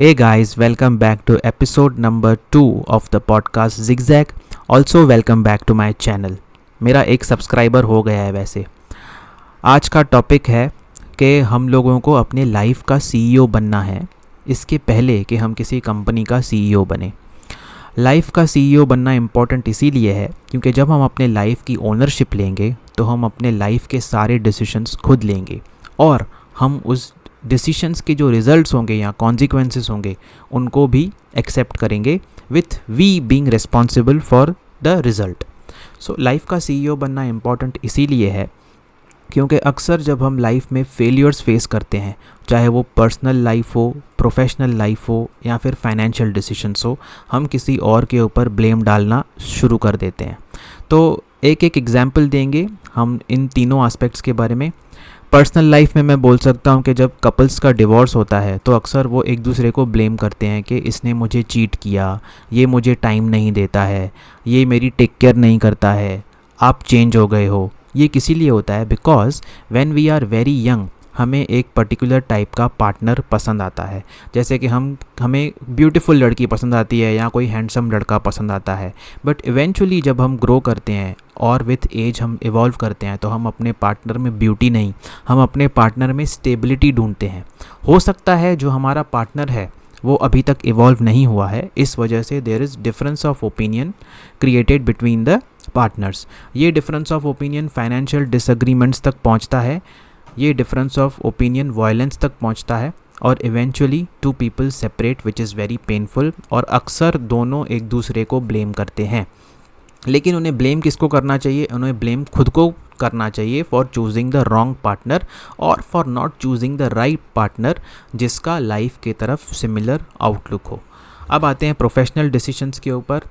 Hey guys, welcome back to episode number 2 of the podcast Zigzag. Also welcome back to my channel. मेरा एक subscriber हो गया है वैसे. आज का टॉपिक है कि हम लोगों को अपने लाइफ का सीईओ बनना है इसके पहले कि हम किसी कंपनी का सीईओ बने. लाइफ का सीईओ बनना इम्पॉर्टेंट इसीलिए है क्योंकि जब हम अपने लाइफ की ओनरशिप लेंगे तो हम अपने लाइफ के सारे डिसीजंस खुद लेंगे और हम उस डिसीशंस के जो रिजल्ट्स होंगे या कॉन्सिक्वेंसेस होंगे उनको भी एक्सेप्ट करेंगे with we being responsible for the result. So life का सीईओ बनना इम्पॉर्टेंट इसीलिए है क्योंकि अक्सर जब हम लाइफ में फेलियर्स फेस करते हैं, चाहे वो पर्सनल लाइफ हो, प्रोफेशनल लाइफ हो या फिर फाइनेंशियल डिसीजंस हो, हम किसी और के ऊपर ब्लेम डालना शुरू कर देते हैं. तो एक एक एग्जांपल देंगे हम इन तीनों एस्पेक्ट्स के बारे में. पर्सनल लाइफ में मैं बोल सकता हूँ कि जब कपल्स का डिवोर्स होता है तो अक्सर वो एक दूसरे को ब्लेम करते हैं कि इसने मुझे चीट किया, ये मुझे टाइम नहीं देता है, ये मेरी टेक केयर नहीं करता है, आप चेंज हो गए हो. ये किसी लिए होता है because when we are very young हमें एक पर्टिकुलर टाइप का पार्टनर पसंद आता है. जैसे कि हमें ब्यूटीफुल लड़की पसंद आती है या कोई हैंडसम लड़का पसंद आता है. बट इवेंचुअली जब हम ग्रो करते हैं और विथ एज हम इवॉल्व करते हैं तो हम अपने पार्टनर में ब्यूटी नहीं, हम अपने पार्टनर में स्टेबिलिटी ढूंढते हैं. हो सकता है जो हमारा पार्टनर है वो अभी तक इवॉल्व नहीं हुआ है, इस वजह से there is difference of opinion created between the partners. ये difference of opinion financial disagreements तक पहुंचता है, ये डिफरेंस ऑफ ओपिनियन वायलेंस तक पहुंचता है और eventually two people separate which is very painful. और अक्सर दोनों एक दूसरे को ब्लेम करते हैं, लेकिन उन्हें ब्लेम किसको करना चाहिए? उन्हें ब्लेम खुद को करना चाहिए for choosing the wrong partner और for not choosing the right partner जिसका लाइफ के तरफ सिमिलर आउटलुक हो. अब आते हैं प्रोफेशनल डिसीजंस के ऊपर.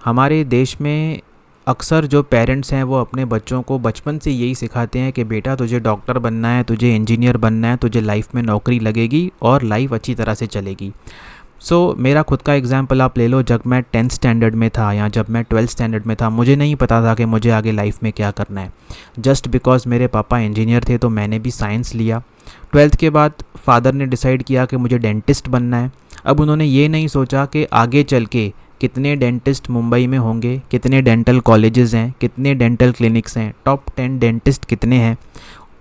हमारे देश में अक्सर जो पेरेंट्स हैं वो अपने बच्चों को बचपन से यही सिखाते हैं कि बेटा तुझे डॉक्टर बनना है, तुझे इंजीनियर बनना है, तुझे लाइफ में नौकरी लगेगी और लाइफ अच्छी तरह से चलेगी. मेरा खुद का एग्जांपल आप ले लो. जब मैं 10th स्टैंडर्ड में था या जब मैं 12th स्टैंडर्ड में था मुझे नहीं पता था कि मुझे आगे लाइफ में क्या करना है. जस्ट बिकॉज मेरे पापा इंजीनियर थे तो मैंने भी साइंस लिया. 12th के बाद फादर ने डिसाइड किया कि मुझे डेंटिस्ट बनना है. अब उन्होंने ये नहीं सोचा कि आगे चल के कितने डेंटिस्ट मुंबई में होंगे, कितने डेंटल कॉलेजेस हैं, कितने डेंटल क्लिनिक्स हैं, टॉप 10 डेंटिस्ट कितने हैं,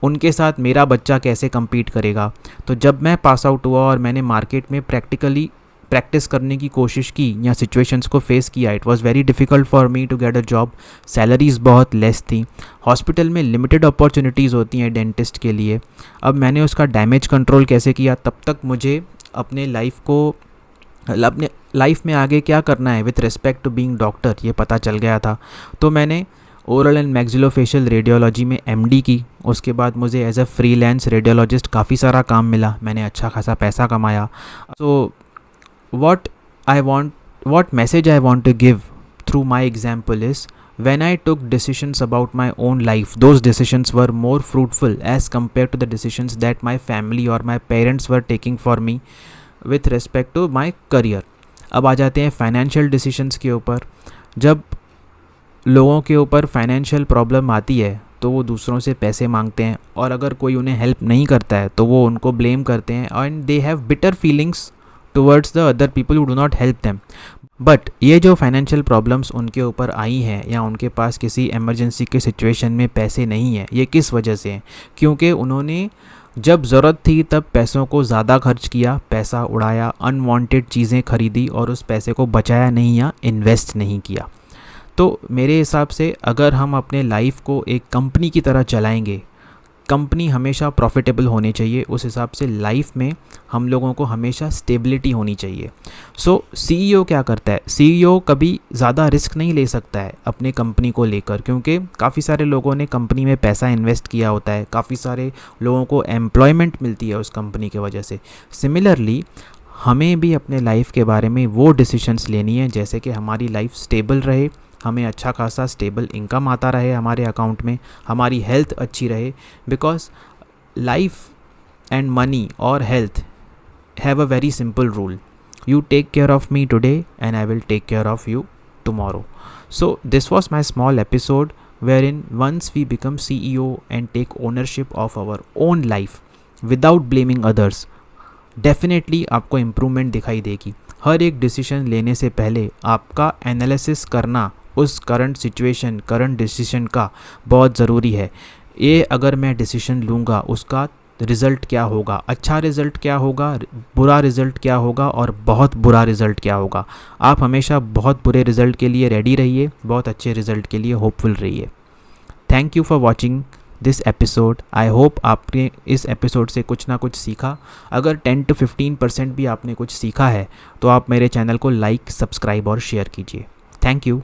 उनके साथ मेरा बच्चा कैसे compete करेगा. तो जब मैं पास आउट हुआ और मैंने मार्केट में प्रैक्टिस करने की कोशिश की या सिचुएशंस को फेस किया, it was very difficult for me to get a job. Salaries बहुत लेस थी, हॉस्पिटल में लिमिटेड अपॉर्चुनिटीज़ होती हैं डेंटिस्ट के लिए. अब मैंने उसका डैमेज कंट्रोल कैसे किया, तब तक मुझे अपने लाइफ में आगे क्या करना है with respect to being doctor ये पता चल गया था. तो मैंने ओरल एंड मैक्सिलोफेशियल रेडियोलॉजी में MD की. उसके बाद मुझे एज अ फ्रीलांस रेडियोलॉजिस्ट काफ़ी सारा काम मिला, मैंने अच्छा खासा पैसा कमाया. सो what message I want to give through my example is when I took decisions about my own life, those decisions were more fruitful as compared to the decisions that my family or my parents were taking for me with respect to my career. अब आ जाते हैं financial decisions के ऊपर. जब लोगों के ऊपर financial problem आती है तो वो दूसरों से पैसे मांगते हैं और अगर कोई उन्हें हेल्प नहीं करता है तो वो उनको ब्लेम करते हैं and they have bitter feelings towards the other people who do not help them. But ये जो फाइनेंशियल प्रॉब्लम्स उनके ऊपर आई हैं या उनके पास किसी इमरजेंसी के सिचुएशन में पैसे नहीं है, ये किस वजह से हैं? क्योंकि उन्होंने जब ज़रूरत थी तब पैसों को ज़्यादा खर्च किया, पैसा उड़ाया, अनवांटेड चीज़ें खरीदी और उस पैसे को बचाया नहीं या इन्वेस्ट नहीं किया. तो मेरे हिसाब से अगर हम अपने लाइफ को एक कंपनी की तरह चलाएंगे, कंपनी हमेशा प्रॉफिटेबल होनी चाहिए, उस हिसाब से लाइफ में हम लोगों को हमेशा स्टेबिलिटी होनी चाहिए. CEO क्या करता है? CEO कभी ज़्यादा रिस्क नहीं ले सकता है अपने कंपनी को लेकर क्योंकि काफ़ी सारे लोगों ने कंपनी में पैसा इन्वेस्ट किया होता है, काफ़ी सारे लोगों को एम्प्लॉयमेंट मिलती है उस कंपनी की वजह से. सिमिलरली हमें भी अपने लाइफ के बारे में वो डिसीजंस लेनी है जैसे कि हमारी लाइफ स्टेबल रहे, हमें अच्छा खासा स्टेबल इनकम आता रहे हमारे अकाउंट में, हमारी हेल्थ अच्छी रहे. बिकॉज लाइफ एंड मनी और health have a very simple rule, you take care of me today and I will take care of you tomorrow. So this was my small episode wherein once we become CEO and take ownership of our own life without blaming others, definitely आपको improvement दिखाई देगी। हर एक decision लेने से पहले आपका analysis करना उस करंट सिचुएशन, करंट डिसीजन का बहुत ज़रूरी है। ये अगर मैं डिसीजन लूँगा उसका रिज़ल्ट क्या होगा, अच्छा रिज़ल्ट क्या होगा, बुरा रिज़ल्ट क्या होगा और बहुत बुरा रिज़ल्ट क्या होगा। आप हमेशा बहुत बुरे रिज़ल्ट के लिए रेडी रहिए, बहुत अच्छे रिज़ल्ट के लिए होपफुल रहिए। Thank you for watching this episode. I hope आपने इस एपिसोड से कुछ ना कुछ सीखा। अगर 10 to 15% भी आपने कुछ सीखा है तो आप मेरे चैनल को लाइक, सब्सक्राइब और शेयर कीजिए। Thank you.